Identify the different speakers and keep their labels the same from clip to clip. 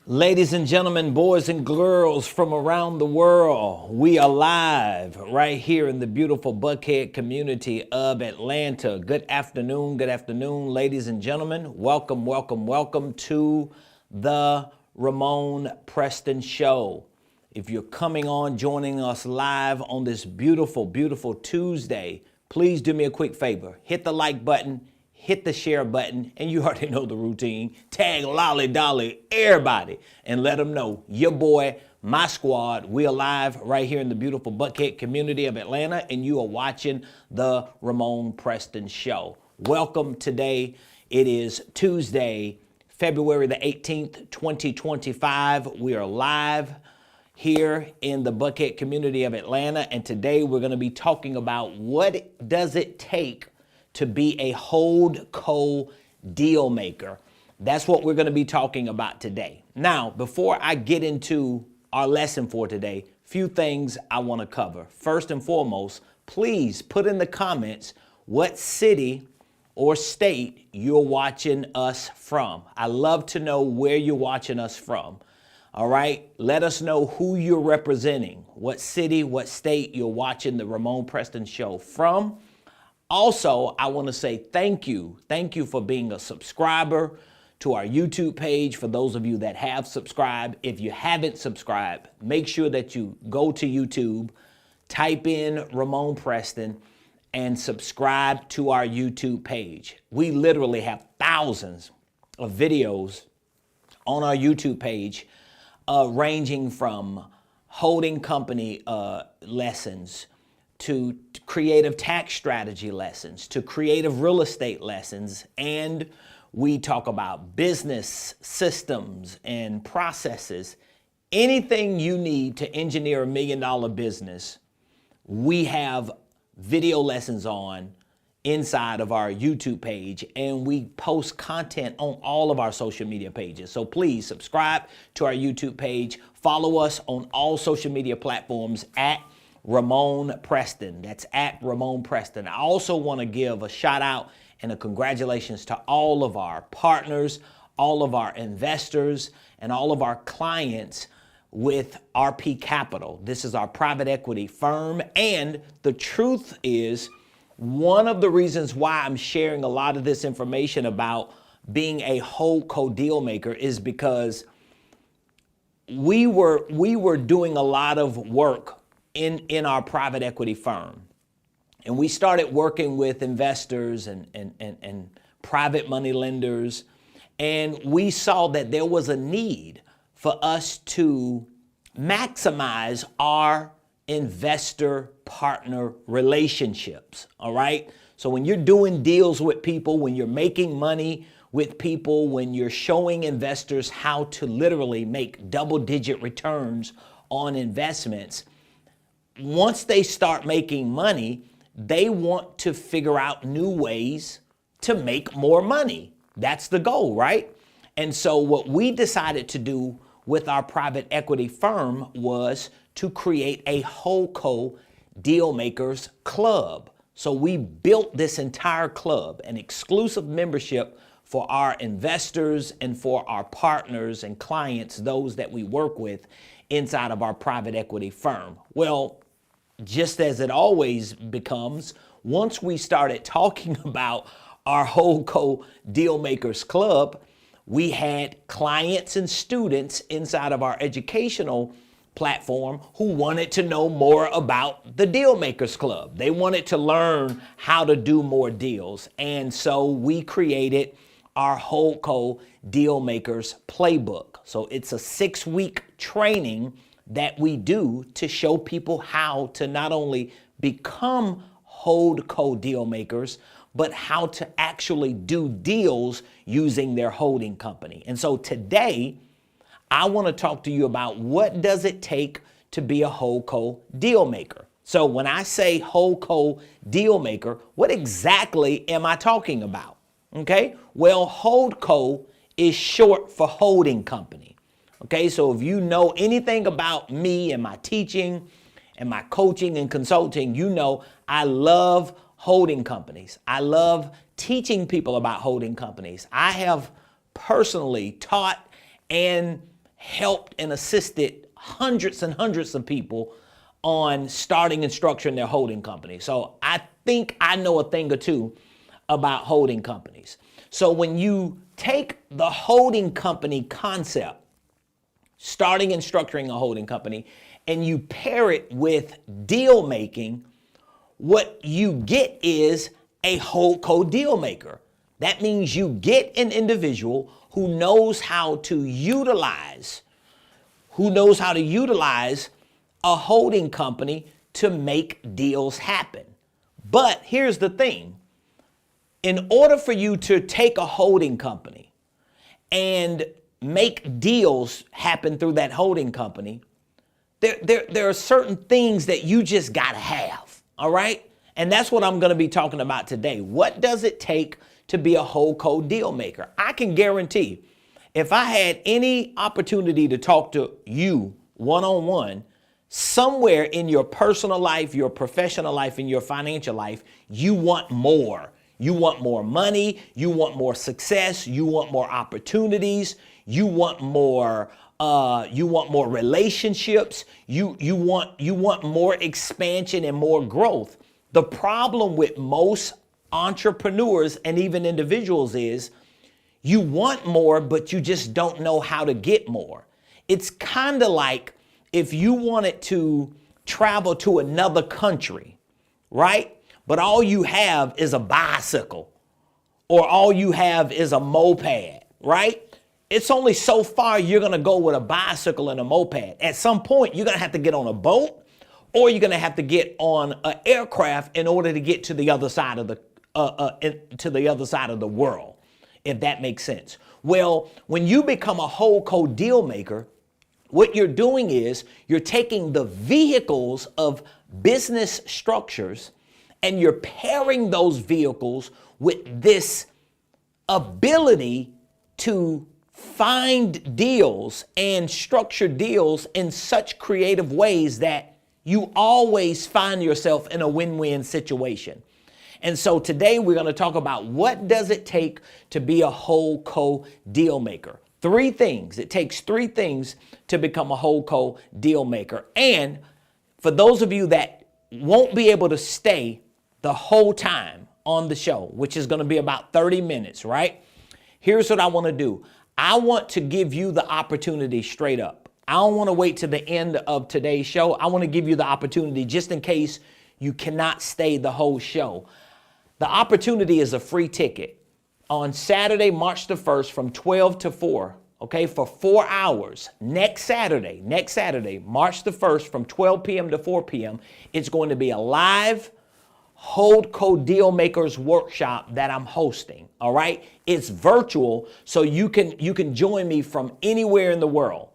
Speaker 1: Ladies and gentlemen, boys and girls from around the world, we are live right here in the beautiful Buckhead community of Atlanta. Good afternoon, ladies and gentlemen. Welcome to the Ramon Preston Show. If you're coming on, joining us live on this beautiful Tuesday, please do me a quick favor. Hit the like button. Hit the share button, and you already know the routine. Tag Lolly Dolly, everybody, and let them know your boy, my squad, we are live right here in the beautiful Buckhead community of Atlanta, and you are watching the Ramon Preston Show. Welcome today. It is Tuesday, February the 18th, 2025. We are live here in the Buckhead community of Atlanta, and today we're going to be talking about what does it take to be a HoldCo deal maker. That's what we're going to be talking about today. Now, before I get into our lesson for today, few things I want to cover. First and foremost, please put in the comments what city or state you're watching us from. I love to know where you're watching us from. All right, let us know who you're representing, what city, what state you're watching the Ramon Preston Show from. Also, I want to say thank you. Thank you for being a subscriber to our YouTube page. For those of you that have subscribed, if you haven't subscribed, make sure that you go to YouTube, type in Ramon Preston, and subscribe to our YouTube page. We literally have thousands of videos on our YouTube page, ranging from holding company lessons, to creative tax strategy lessons, to creative real estate lessons, and we talk about business systems and processes. Anything you need to engineer $1 million business, we have video lessons on inside of our YouTube page, and we post content on all of our social media pages. So please subscribe to our YouTube page, follow us on all social media platforms at Ramon Preston. That's at Ramon Preston. I also want to give a shout out and a congratulations to all of our partners, all of our investors, and all of our clients with RP Capital. This is our private equity firm. And the truth is, one of the reasons why I'm sharing a lot of this information about being a HoldCo deal maker is because we were doing a lot of work in our private equity firm. And we started working with investors and private money lenders. And we saw that there was a need for us to maximize our investor partner relationships. All right. So when you're doing deals with people, when you're making money with people, when you're showing investors how to literally make double-digit returns on investments, once they start making money, they want to figure out new ways to make more money. That's the goal, right? And so what we decided to do with our private equity firm was to create a HoldCo Dealmakers Club. So we built this entire club, an exclusive membership for our investors and for our partners and clients, those that we work with inside of our private equity firm. Well, just as it always becomes, once we started talking about our HoldCo Dealmakers Club, we had clients and students inside of our educational platform who wanted to know more about the Dealmakers Club. They wanted to learn how to do more deals. And so we created our HoldCo Dealmakers Playbook. So it's a 6-week training that we do to show people how to not only become HoldCo deal makers, but how to actually do deals using their holding company. And so today, I want to talk to you about what does it take to be a HoldCo deal maker. So when I say HoldCo deal maker, what exactly am I talking about? Okay, well, HoldCo is short for holding company. Okay, so if you know anything about me and my teaching and my coaching and consulting, you know I love holding companies. I love teaching people about holding companies. I have personally taught and helped and assisted hundreds and hundreds of people on starting and structuring their holding company. So I think I know a thing or two about holding companies. So when you take the holding company concept, starting and structuring a holding company, and you pair it with deal making, what you get is a HoldCo deal maker. That means you get an individual who knows how to utilize a holding company to make deals happen. But here's the thing. In order for you to take a holding company and make deals happen through that holding company, there are certain things that you just gotta have, all right? And that's what I'm gonna be talking about today. What does it take to be a HoldCo deal maker? I can guarantee if I had any opportunity to talk to you one-on-one, somewhere in your personal life, your professional life, and your financial life, you want more. You want more money, you want more success, you want more opportunities, you want more relationships, you want more expansion and more growth. The problem with most entrepreneurs and even individuals is you want more, but you just don't know how to get more. It's kind of like if you wanted to travel to another country, right? But all you have is a bicycle, or all you have is a moped, right? It's only so far you're gonna go with a bicycle and a moped. At some point, you're gonna have to get on a boat, or you're gonna have to get on an aircraft in order to get to the other side of the world, if that makes sense. Well, when you become a HoldCo deal maker, what you're doing is you're taking the vehicles of business structures and you're pairing those vehicles with this ability to find deals and structure deals in such creative ways that you always find yourself in a win-win situation. And so today we're going to talk about what does it take to be a HoldCo deal maker. 3 things. It takes 3 things to become a HoldCo deal maker. And for those of you that won't be able to stay the whole time on the show, which is going to be about 30 minutes, right? Here's what I want to do. I want to give you the opportunity straight up. I don't want to wait to the end of today's show. I want to give you the opportunity just in case you cannot stay the whole show. The opportunity is a free ticket on Saturday, March the 1st from 12 to 4, okay, for 4 hours. Next Saturday, March the 1st from 12 p.m. to 4 p.m., it's going to be a live HoldCo Dealmakers workshop that I'm hosting, all right? It's virtual, so you can join me from anywhere in the world.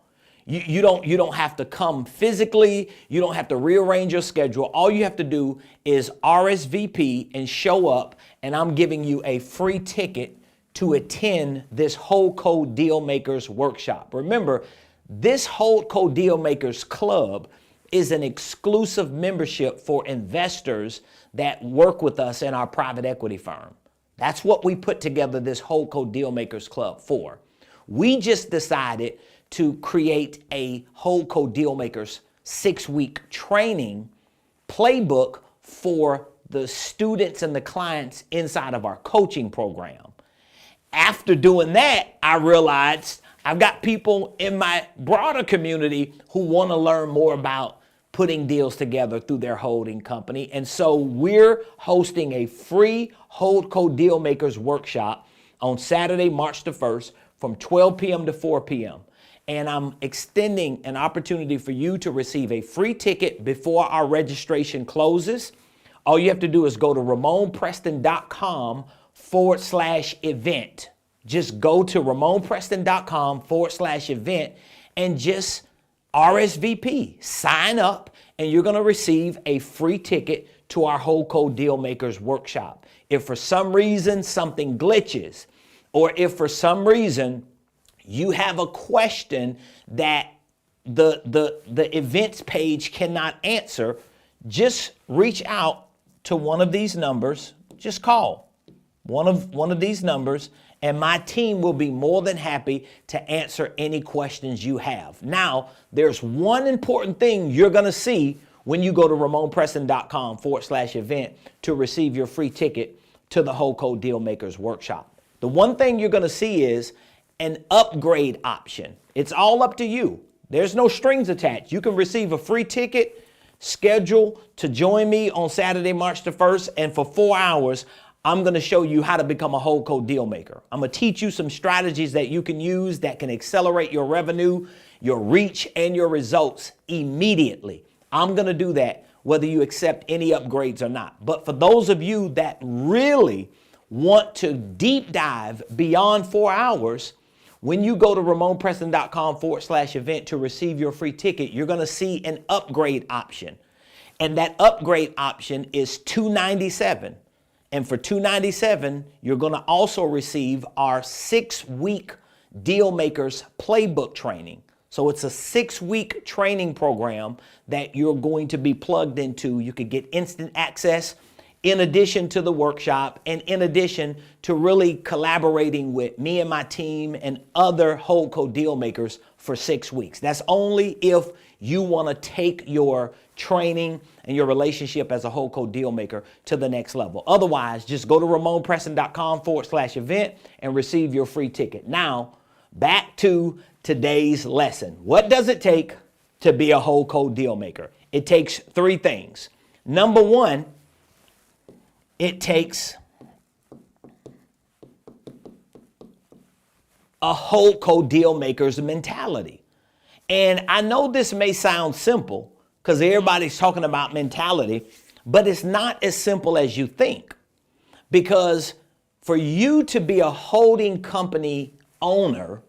Speaker 1: You don't have to come physically. You don't have to rearrange your schedule. All you have to do is RSVP and show up, and I'm giving you a free ticket to attend this HoldCo Dealmakers workshop. Remember, this HoldCo Dealmakers Club is an exclusive membership for investors that work with us in our private equity firm. That's what we put together this HoldCo Dealmakers Club for. We just decided to create a HoldCo Dealmakers 6-week training playbook for the students and the clients inside of our coaching program. After doing that, I realized I've got people in my broader community who want to learn more about putting deals together through their holding company. And so we're hosting a free HoldCo Dealmakers workshop on Saturday, March the 1st from 12 p.m. to 4 p.m. And I'm extending an opportunity for you to receive a free ticket before our registration closes. All you have to do is go to RamonPreston.com/event. Just go to RamonPreston.com/event and just RSVP, sign up, and you're going to receive a free ticket to our HoldCo Dealmakers workshop. If for some reason something glitches, or if for some reason you have a question that the events page cannot answer, just reach out to one of these numbers. Just call one of these numbers and my team will be more than happy to answer any questions you have. Now, there's one important thing you're going to see when you go to ramonpreston.com/event to receive your free ticket to the HoldCo Dealmakers workshop. The one thing you're going to see is an upgrade option. It's all up to you. There's no strings attached. You can receive a free ticket, schedule to join me on Saturday, March the 1st, and for 4 hours, I'm going to show you how to become a HoldCo Dealmaker. I'm going to teach you some strategies that you can use that can accelerate your revenue, your reach, and your results immediately. I'm going to do that whether you accept any upgrades or not. But for those of you that really want to deep dive beyond 4 hours, when you go to ramonpreston.com/event to receive your free ticket, you're going to see an upgrade option. And that upgrade option is $297. And for $297, you're going to also receive our 6-week Dealmakers Playbook training. So it's a 6-week training program that you're going to be plugged into. You could get instant access in addition to the workshop and in addition to really collaborating with me and my team and other HoldCo Dealmakers for 6 weeks. That's only if you want to take your training and your relationship as a HoldCo Dealmaker to the next level. Otherwise, just go to ramonpreston.com/event and receive your free ticket. Now, back to today's lesson. What does it take to be a HoldCo Dealmaker? It takes 3 things. Number 1, it takes a HoldCo Dealmaker's mentality. And I know this may sound simple because everybody's talking about mentality, but it's not as simple as you think. Because for you to be a holding company owner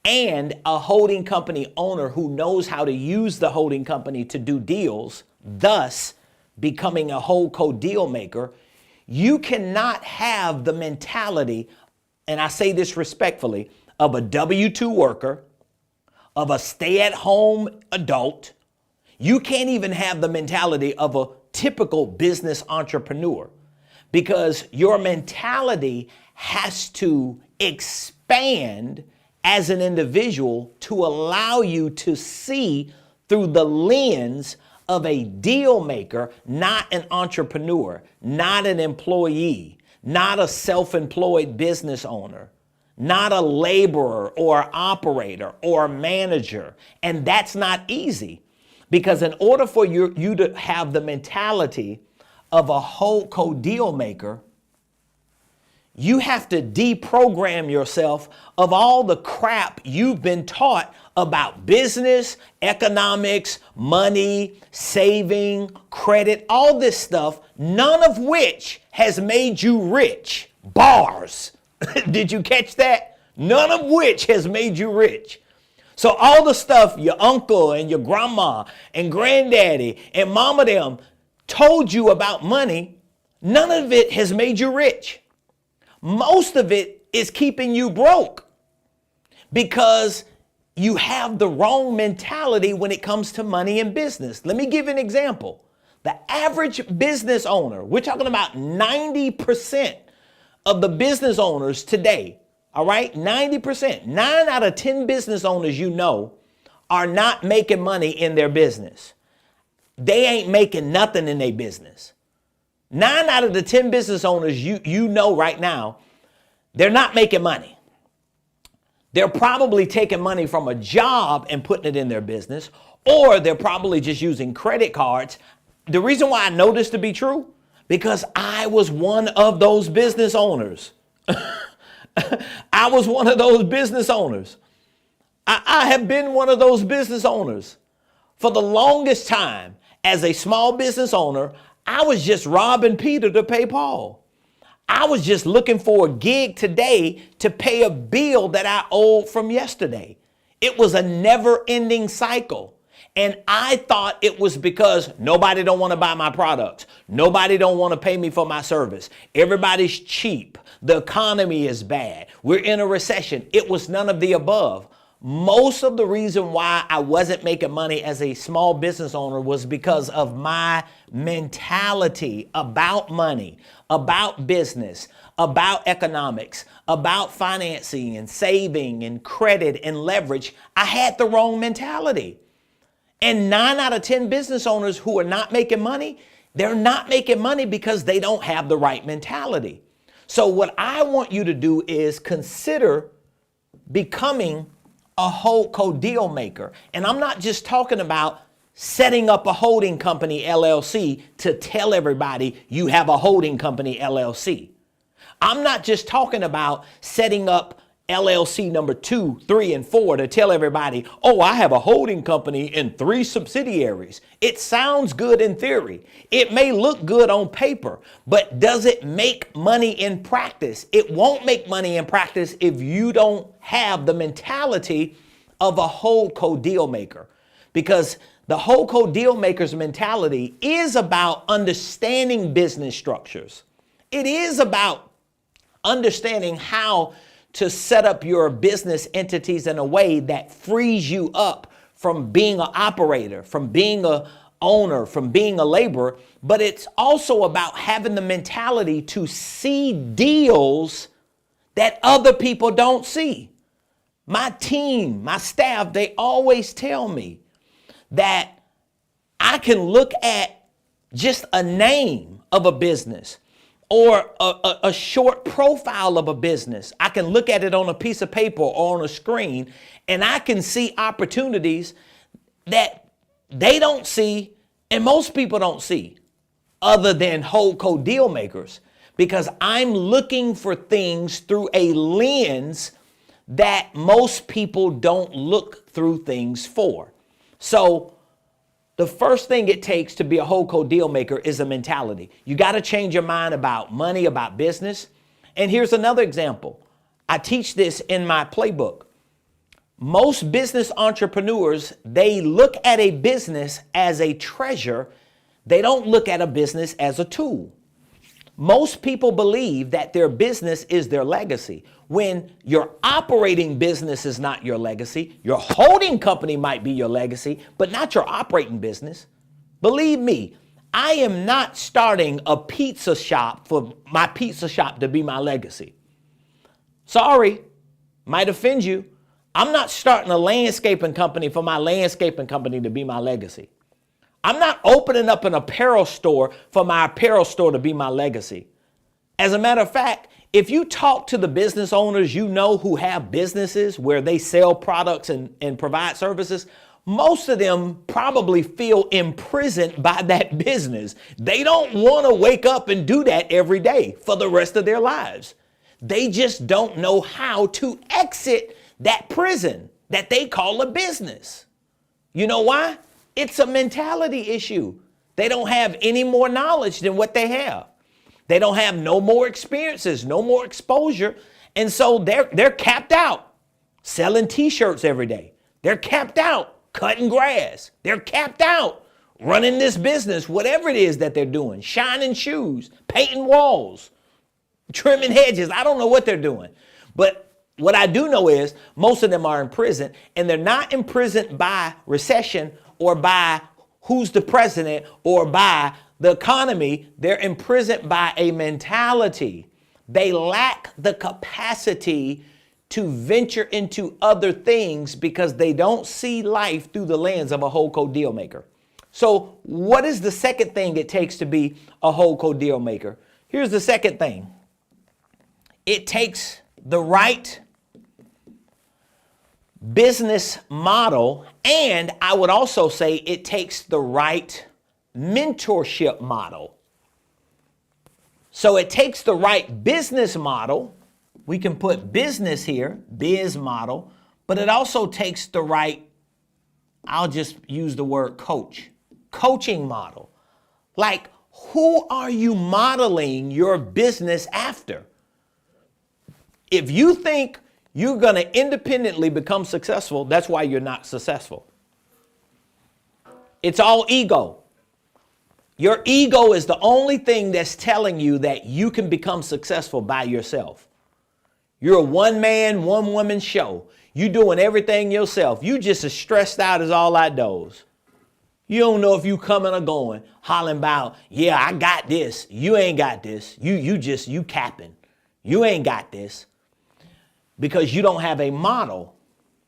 Speaker 1: and a holding company owner who knows how to use the holding company to do deals, thus becoming a HoldCo Dealmaker, you cannot have the mentality, and I say this respectfully, of a W-2 worker, of a stay-at-home adult. You can't even have the mentality of a typical business entrepreneur because your mentality has to expand as an individual to allow you to see through the lens of a deal maker, not an entrepreneur, not an employee, not a self-employed business owner, not a laborer or operator or manager. And that's not easy because in order for you to have the mentality of a HoldCo Dealmaker, you have to deprogram yourself of all the crap you've been taught about business, economics, money, saving, credit, all this stuff, none of which has made you rich. Bars. Did you catch that? None of which has made you rich. So all the stuff your uncle and your grandma and granddaddy and mama them told you about money, none of it has made you rich. Most of it is keeping you broke because you have the wrong mentality when it comes to money and business. Let me give you an example. The average business owner, we're talking about 90% of the business owners today, all right? 90%, 9 out of 10 business owners you know are not making money in their business. They ain't making nothing in their business. 9 out of the 10 business owners you know right now, they're not making money. They're probably taking money from a job and putting it in their business, or they're probably just using credit cards. The reason why I know this to be true, because I was one of those business owners. I was one of those business owners. I have been one of those business owners. For the longest time, as a small business owner, I was just robbing Peter to pay Paul. I was just looking for a gig today to pay a bill that I owed from yesterday. It was a never-ending cycle. And I thought it was because nobody don't want to buy my products. Nobody don't want to pay me for my service. Everybody's cheap. The economy is bad. We're in a recession. It was none of the above. Most of the reason why I wasn't making money as a small business owner was because of my mentality about money, about business, about economics, about financing and saving and credit and leverage, I had the wrong mentality. And 9 out of 10 business owners who are not making money, they're not making money because they don't have the right mentality. So what I want you to do is consider becoming a HoldCo deal maker. And I'm not just talking about setting up a holding company LLC to tell everybody you have a holding company LLC. I'm not just talking about setting up LLC number 2, 3, and 4 to tell everybody, oh, I have a holding company and 3 subsidiaries. It sounds good in theory. It may look good on paper, but does it make money in practice? It won't make money in practice if you don't have the mentality of a HoldCo deal maker. Because the HoldCo deal maker's mentality is about understanding business structures. It is about understanding how to set up your business entities in a way that frees you up from being an operator, from being an owner, from being a laborer. But it's also about having the mentality to see deals that other people don't see. My team, my staff, they always tell me that I can look at just a name of a business or a short profile of a business. I can look at it on a piece of paper or on a screen, and I can see opportunities that they don't see and most people don't see other than HoldCo deal makers, because I'm looking for things through a lens that most people don't look through things for. So the first thing it takes to be a HoldCo deal maker is a mentality. You got to change your mind about money, about business. And here's another example. I teach this in my playbook. Most business entrepreneurs, they look at a business as a treasure. They don't look at a business as a tool. Most people believe that their business is their legacy, when your operating business is not your legacy. Your holding company might be your legacy, but not your operating business. Believe me, I am not starting a pizza shop for my pizza shop to be my legacy. Sorry, might offend you. I'm not starting a landscaping company for my landscaping company to be my legacy. I'm not opening up an apparel store for my apparel store to be my legacy. As a matter of fact, if you talk to the business owners you know who have businesses where they sell products and provide services, most of them probably feel imprisoned by that business. They don't want to wake up and do that every day for the rest of their lives. They just don't know how to exit that prison that they call a business. You know why? It's a mentality issue. They don't have any more knowledge than what they have. They don't have no more experiences, no more exposure. And so they're capped out selling t-shirts every day. They're capped out cutting grass. They're capped out running this business, whatever it is that they're doing, shining shoes, painting walls, trimming hedges. I don't know what they're doing. But what I do know is most of them are in prison, and they're not imprisoned by recession or by who's the president or by the economy. They're imprisoned by a mentality. They lack the capacity to venture into other things because they don't see life through the lens of a HoldCo deal maker. So what is the second thing it takes to be a HoldCo deal maker? Here's the second thing. It takes the right business model, and I would also say it takes the right mentorship model. So it takes the right business model. We can put business here, biz model, but it also takes the right, I'll just use the word coaching model. Like, who are you modeling your business after? If you think you're going to independently become successful, that's why you're not successful. It's all ego. Your ego is the only thing that's telling you that you can become successful by yourself. You're a one-man, one-woman show. You doing everything yourself. You just as stressed out as all outdoors. You don't know if you coming or going, hollering about, yeah, I got this. You ain't got this. You capping. You ain't got this because you don't have a model.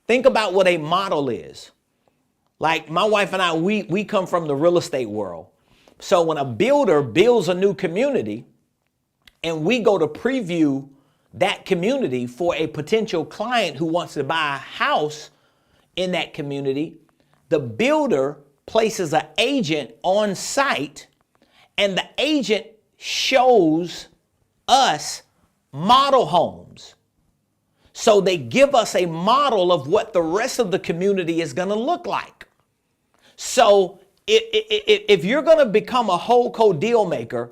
Speaker 1: Think about what a model is. Like my wife and I, we come from the real estate world. So when a builder builds a new community and we go to preview that community for a potential client who wants to buy a house in that community, the builder places an agent on site and the agent shows us model homes. So they give us a model of what the rest of the community is going to look like. So if you're going to become a HoldCo deal maker,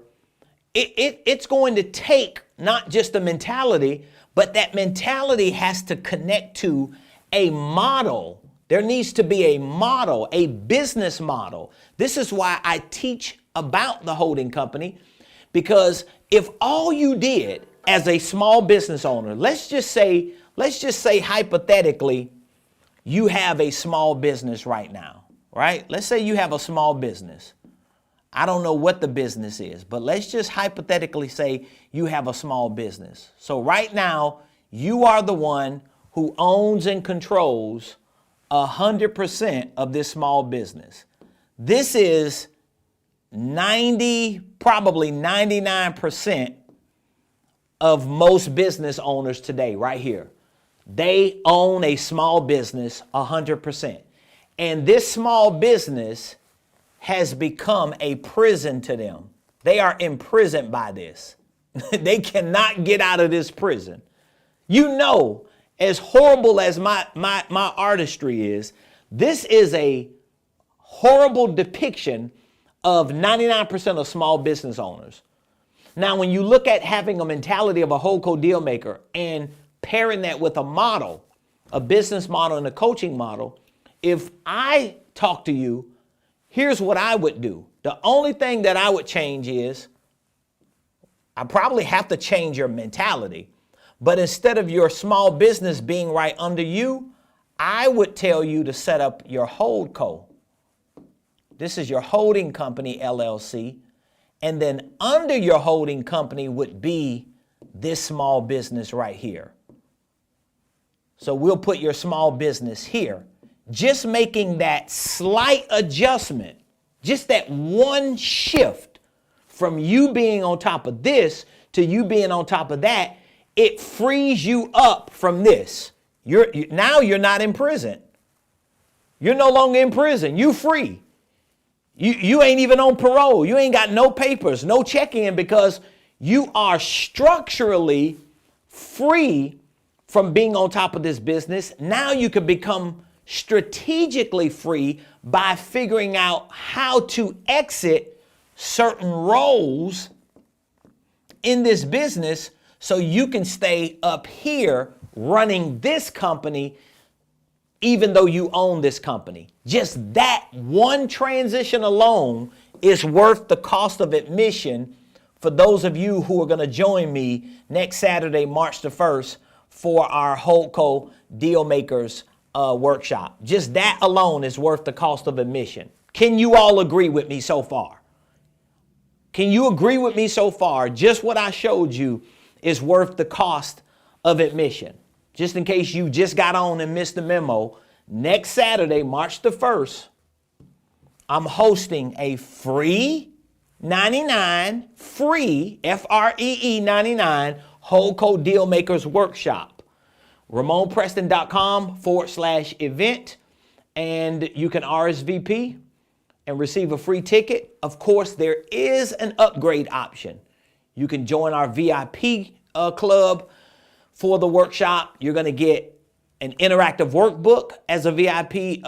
Speaker 1: it's going to take not just a mentality, but that mentality has to connect to a model. There needs to be a model, a business model. This is why I teach about the holding company, because if all you did as a small business owner, let's just say hypothetically, you have a small business right now, right? Let's say you have a small business. I don't know what the business is, but let's just hypothetically say you have a small business. So right now, you are the one who owns and controls 100% of this small business. This is probably 99% of most business owners today, right here. They own a small business 100%. And this small business has become a prison to them. They are imprisoned by this. They cannot get out of this prison. You know, as horrible as my artistry is, this is a horrible depiction of 99% of small business owners. Now, when you look at having a mentality of a HoldCo deal maker and pairing that with a model, a business model and a coaching model, if I talk to you, here's what I would do. The only thing that I would change is I probably have to change your mentality. But instead of your small business being right under you, I would tell you to set up your HoldCo. This is your holding company, LLC. And then under your holding company would be this small business right here. So we'll put your small business here. Just making that slight adjustment, just that one shift from you being on top of this to you being on top of that, it frees you up from this. Now you're not in prison. You're no longer in prison. You free. You ain't even on parole. You ain't got no papers, no check-in, because you are structurally free from being on top of this business. Now you can become strategically free by figuring out how to exit certain roles in this business so you can stay up here running this company even though you own this company. Just that one transition alone is worth the cost of admission for those of you who are going to join me next Saturday, March the 1st, for our HoldCo Dealmakers workshop. Just that alone is worth the cost of admission. Can you all agree with me so far? Can you agree with me so far? Just what I showed you is worth the cost of admission. Just in case you just got on and missed the memo, next Saturday, March the 1st, I'm hosting a free 99, free, FREE 99, HoldCo Dealmakers workshop. RamonPreston.com/event, and you can RSVP and receive a free ticket. Of course, there is an upgrade option. You can join our VIP club for the workshop. You're going to get an interactive workbook as a VIP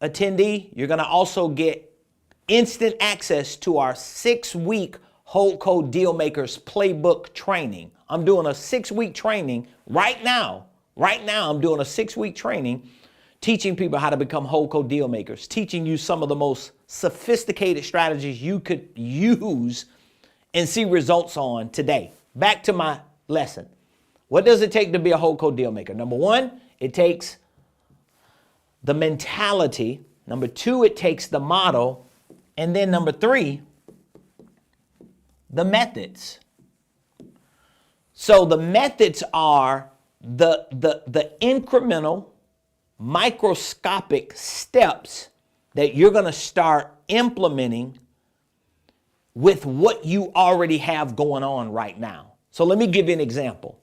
Speaker 1: attendee. You're going to also get instant access to our 6-week HoldCo Dealmakers Playbook training. I'm doing a 6-week training right now. Right now, I'm doing a 6-week training teaching people how to become HoldCo Dealmakers, teaching you some of the most sophisticated strategies you could use and see results on today. Back to my lesson. What does it take to be a HoldCo Dealmaker? Number one, it takes the mentality. Number two, it takes the model. And then number three, the methods. So the methods are the incremental, microscopic steps that you're going to start implementing with what you already have going on right now. So let me give you an example.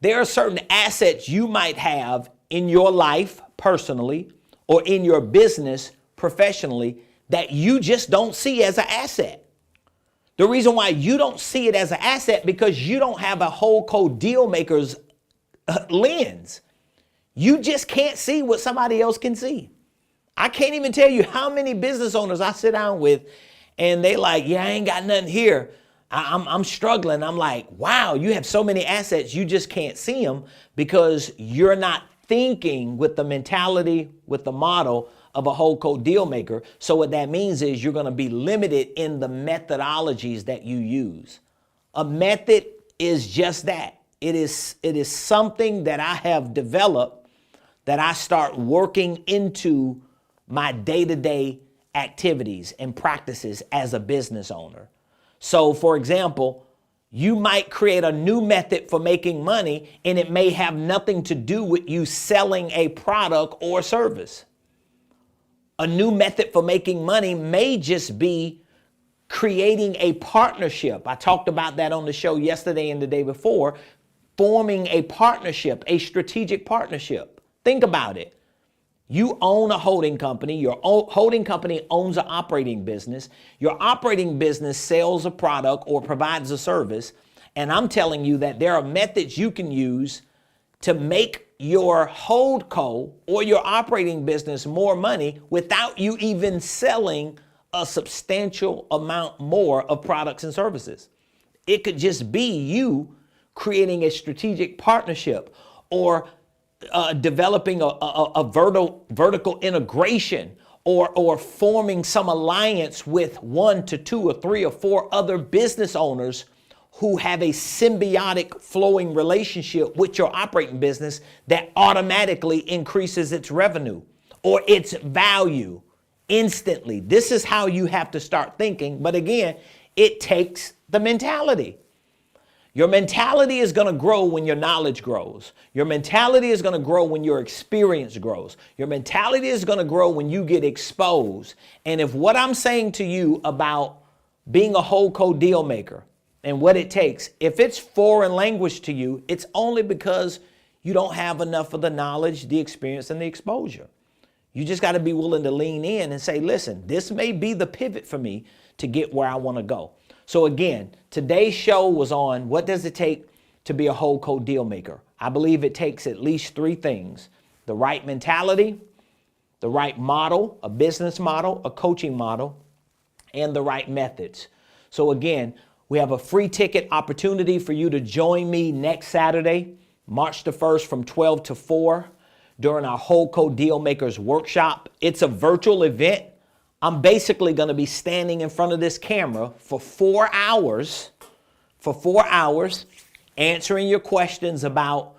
Speaker 1: There are certain assets you might have in your life personally or in your business professionally that you just don't see as an asset. The reason why you don't see it as an asset because you don't have a HoldCo Dealmakers lens. You just can't see what somebody else can see. I can't even tell you how many business owners I sit down with and they like, yeah, I ain't got nothing here. I'm struggling. I'm like, wow, you have so many assets, you just can't see them because you're not thinking with the mentality, with the model of a HoldCo Dealmaker. So what that means is you're going to be limited in the methodologies that you use. A method is just that. It is something that I have developed that I start working into my day-to-day activities and practices as a business owner. So for example, you might create a new method for making money and it may have nothing to do with you selling a product or service. A new method for making money may just be creating a partnership. I talked about that on the show yesterday and the day before, forming a partnership, a strategic partnership. Think about it. You own a holding company. Your holding company owns an operating business. Your operating business sells a product or provides a service. And I'm telling you that there are methods you can use to make your HoldCo or your operating business more money without you even selling a substantial amount more of products and services. It could just be you creating a strategic partnership or developing a vertical integration or forming some alliance with 1 to 2 or 3 or 4 other business owners who have a symbiotic flowing relationship with your operating business that automatically increases its revenue or its value instantly. This is how you have to start thinking. But again, it takes the mentality. Your mentality is going to grow when your knowledge grows. Your mentality is going to grow when your experience grows. Your mentality is going to grow when you get exposed. And if what I'm saying to you about being a HoldCo Dealmaker and what it takes, if it's foreign language to you, it's only because you don't have enough of the knowledge, the experience, and the exposure. You just got to be willing to lean in and say, listen, this may be the pivot for me to get where I want to go. So again, today's show was on what does it take to be a HoldCo Dealmaker. I believe it takes at least 3 things: the right mentality, the right model, a business model, a coaching model, and the right methods. So again, we have a free ticket opportunity for you to join me next Saturday, March the 1st from 12 to 4 during our HoldCo Dealmakers workshop. It's a virtual event. I'm basically going to be standing in front of this camera for 4 hours, answering your questions about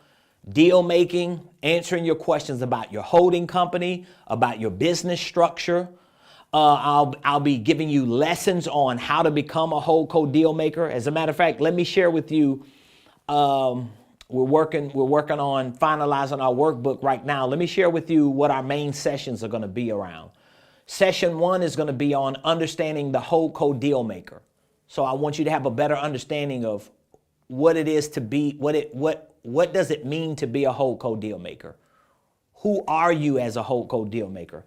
Speaker 1: deal making, answering your questions about your holding company, about your business structure. I'll be giving you lessons on how to become a HoldCo Dealmaker. As a matter of fact, let me share with you, we're working on finalizing our workbook right now. Let me share with you what our main sessions are going to be around. Session 1 is going to be on understanding the HoldCo Dealmaker. So I want you to have a better understanding of what it is to be, what does it mean to be a HoldCo Dealmaker? Who are you as a HoldCo Dealmaker?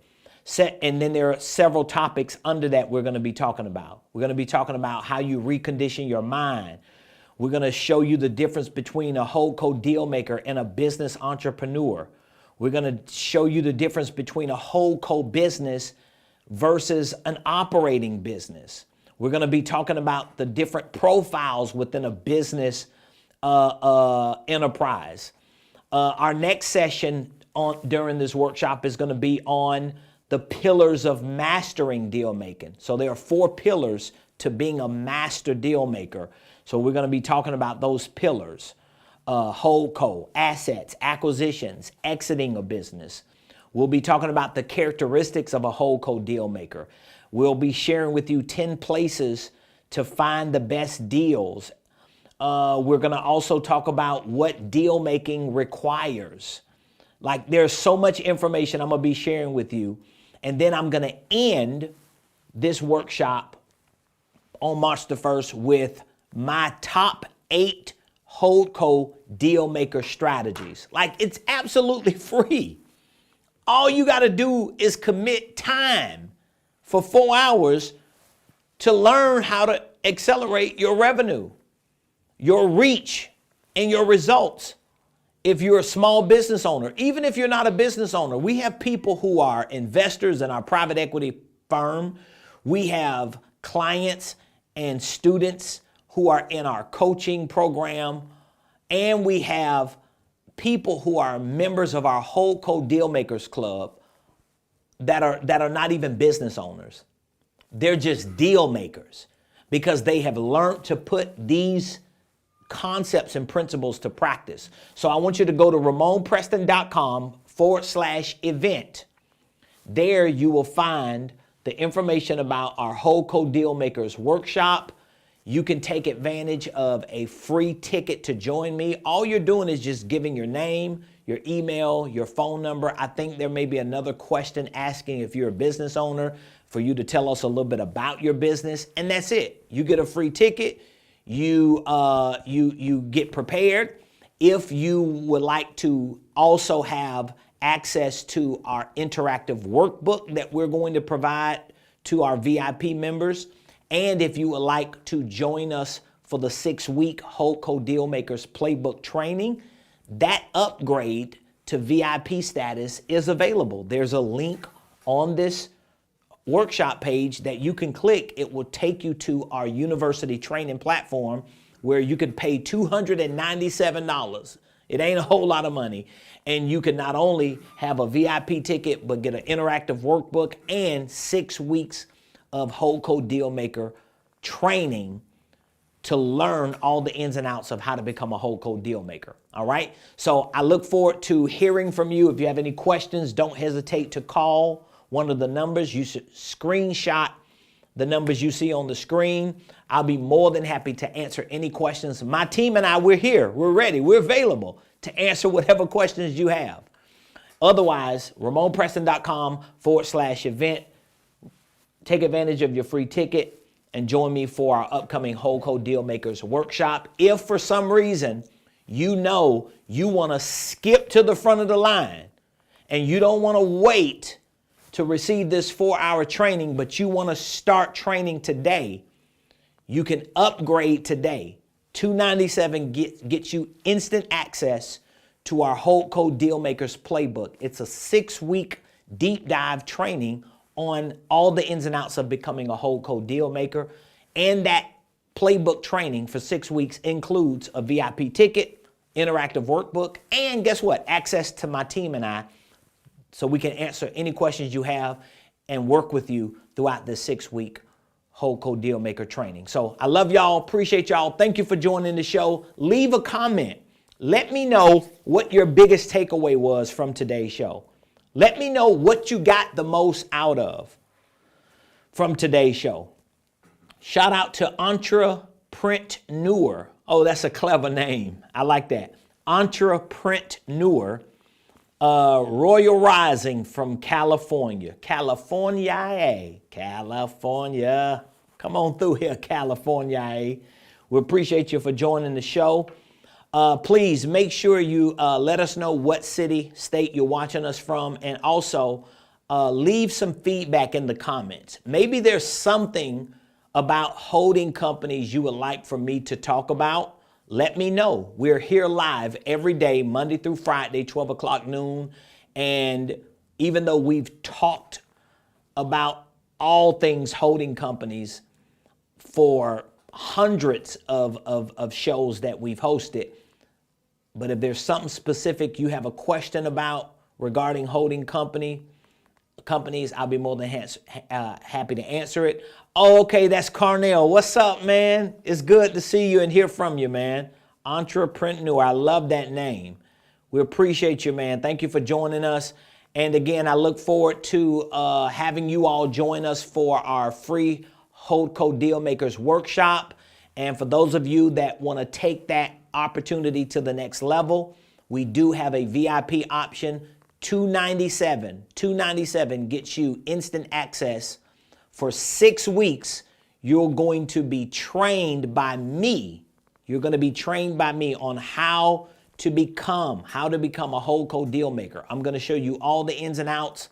Speaker 1: And then there are several topics under that we're going to be talking about. We're going to be talking about how you recondition your mind. We're going to show you the difference between a HoldCo Dealmaker and a business entrepreneur. We're going to show you the difference between a HoldCo business versus an operating business. We're going to be talking about the different profiles within a business enterprise. Our next session during this workshop is going to be on the pillars of mastering deal making. So there are 4 pillars to being a master deal maker. So we're going to be talking about those pillars: HoldCo, assets, acquisitions, exiting a business. We'll be talking about the characteristics of a HoldCo Dealmaker. We'll be sharing with you 10 places to find the best deals We're going to also talk about what deal making requires. Like, there's so much information I'm going to be sharing with you. And then I'm going to end this workshop on March the 1st with my top 8 HoldCo Dealmaker strategies. Like, it's absolutely free. All you got to do is commit time for 4 hours to learn how to accelerate your revenue, your reach, and your results. If you're a small business owner, even if you're not a business owner, we have people who are investors in our private equity firm. We have clients and students who are in our coaching program. And we have people who are members of our HoldCo Dealmakers Club that are not even business owners. They're just deal makers because they have learned to put these concepts and principles to practice. So I want you to go to RamonPreston.com/event. There you will find the information about our HoldCo Dealmakers workshop. You can take advantage of a free ticket to join me. All you're doing is just giving your name, your email, your phone number. I think there may be another question asking if you're a business owner for you to tell us a little bit about your business, and that's it. You get a free ticket. You get prepared. If you would like to also have access to our interactive workbook that we're going to provide to our VIP members, and if you would like to join us for the 6-week HoldCo Dealmakers Playbook training, that upgrade to VIP status is available. There's a link on this workshop page that you can click. It will take you to our university training platform where you can pay $297. It ain't a whole lot of money. And you can not only have a VIP ticket, but get an interactive workbook and 6 weeks of HoldCo Dealmaker training to learn all the ins and outs of how to become a HoldCo Dealmaker. All right. So I look forward to hearing from you. If you have any questions, don't hesitate to call one of the numbers. You should screenshot the numbers you see on the screen. I'll be more than happy to answer any questions. My team and I, we're here. We're ready. We're available to answer whatever questions you have. Otherwise, RamonPreston.com/event. Take advantage of your free ticket and join me for our upcoming HoldCo Dealmakers workshop. If for some reason you know you want to skip to the front of the line and you don't want to wait to receive this 4-hour training, but you want to start training today, you can upgrade today. $297 gets you instant access to our HoldCo Dealmakers Playbook. It's a 6-week deep dive training on all the ins and outs of becoming a HoldCo Dealmaker. And that playbook training for 6 weeks includes a VIP ticket, interactive workbook, and guess what? Access to my team and I, so we can answer any questions you have and work with you throughout this 6-week HoldCo Dealmaker training. So I love y'all. Appreciate y'all. Thank you for joining the show. Leave a comment. Let me know what your biggest takeaway was from today's show. Let me know what you got the most out of from today's show. Shout out to Entrepreneur. Oh, that's a clever name. I like that. Entrepreneur. Royal Rising from California. California. Come on through here, California. We appreciate you for joining the show. Please make sure you let us know what city, state you're watching us from, and also leave some feedback in the comments. Maybe there's something about holding companies you would like for me to talk about. Let me know. We're here live every day, Monday through Friday, 12 o'clock noon. And even though we've talked about all things holding companies for hundreds of shows that we've hosted, but if there's something specific you have a question about regarding holding companies, I'll be more than happy to answer it. Oh, okay, that's Carnell. What's up, man? It's good to see you and hear from you, man. Entrepreneur. I love that name. We appreciate you, man. Thank you for joining us. And again, I look forward to having you all join us for our free HoldCo Dealmakers workshop. And for those of you that want to take that opportunity to the next level, we do have a VIP option. $297 gets you instant access for 6 weeks. You're going to be trained by me. You're going to be trained by me on how to become a HoldCo deal maker. I'm going to show you all the ins and outs,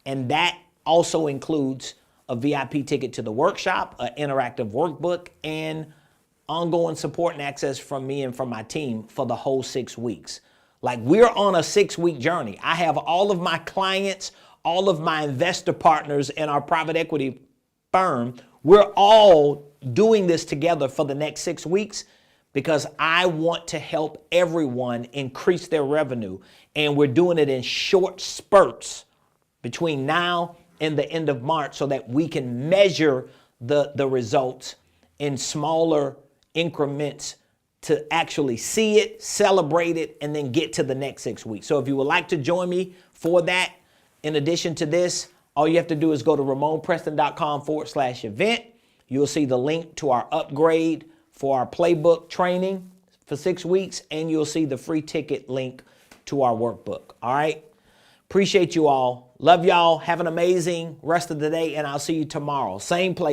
Speaker 1: and that also includes a VIP ticket to the workshop, an interactive workbook, and ongoing support and access from me and from my team for the whole 6 weeks. Like, we're on a 6-week journey. I have all of my clients, all of my investor partners in our private equity firm. We're all doing this together for the next 6 weeks because I want to help everyone increase their revenue. And we're doing it in short spurts between now and the end of March so that we can measure the results in smaller increments to actually see it, celebrate it, and then get to the next 6 weeks. So if you would like to join me for that, in addition to this, all you have to do is go to ramonpreston.com/event. You'll see the link to our upgrade for our Playbook training for 6 weeks, and you'll see the free ticket link to our workbook. All right? Appreciate you all. Love y'all. Have an amazing rest of the day, and I'll see you tomorrow. Same place.